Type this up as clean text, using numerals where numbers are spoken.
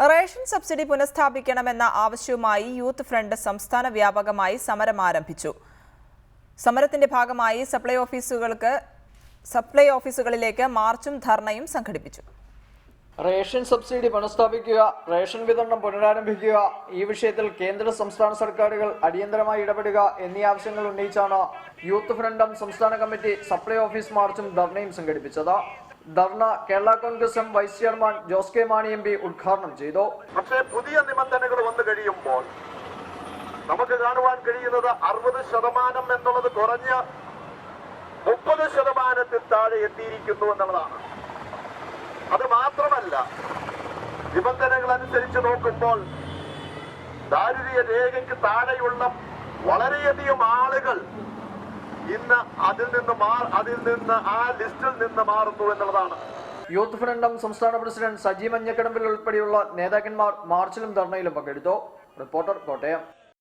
Ration subsidy പുനഃസ്ഥാപിക്കണമെന്ന ആവശ്യവുമായി youth front സംസ്ഥാന വ്യാപകമായി സമരം ആരംഭിച്ചു. സമരത്തിന്റെ ഭാഗമായി സപ്ലൈ ഓഫീസുകളിലേക്ക് മാർച്ചും ധർണയും സംഘടിപ്പിച്ചു. റേഷൻ സബ്സിഡി പുനഃസ്ഥാപിക്കുക, റേഷൻ വിതരണം പുനരാരംഭിക്കുക, ഈ വിഷയത്തിൽ കേന്ദ്ര സംസ്ഥാന സർക്കാരുകൾ അടിയന്തരമായി ഇടപെടുക എന്നീ ആവശ്യങ്ങൾ ഉന്നയിച്ചാണ് യൂത്ത് ഫ്രണ്ടും സംസ്ഥാന കമ്മിറ്റി സപ്ലൈ ഓഫീസ് മാർച്ചും ധർണയും സംഘടിപ്പിച്ചത്. Dharna Kerala Congress M vice chairman Jose K Mani M P ഉദ്ഘാടനം ചെയ്തു. പക്ഷേ പുതിയ നിബന്ധനകൾ വന്നു കഴിയുമ്പോൾ നമുക്ക് കാണുവാൻ കഴിയുന്നത് 60% എന്നുള്ളത് കുറഞ്ഞ് 30% താഴെ എത്തിയിരിക്കുന്നു എന്നുള്ളതാണ്. അത് മാത്രമല്ല, നിബന്ധനകൾ അനുസരിച്ച് നോക്കുമ്പോൾ ദാരിദ്ര്യ രേഖയ്ക്ക് താഴെയുള്ള വളരെയധികം ആളുകൾ ഇന്ന് അതിൽ നിന്ന് ആ ലിസ്റ്റിൽ നിന്ന് മാറുന്നു എന്നുള്ളതാണ്. യൂത്ത് ഫ്രണ്ടും സംസ്ഥാന പ്രസിഡന്റ് സജി മഞ്ഞക്കടമ്പിൽ ഉൾപ്പെടെയുള്ള നേതാക്കന്മാർ മാർച്ചിലും ധർണയിലും പങ്കെടുത്തു. റിപ്പോർട്ടർ കോട്ടയം.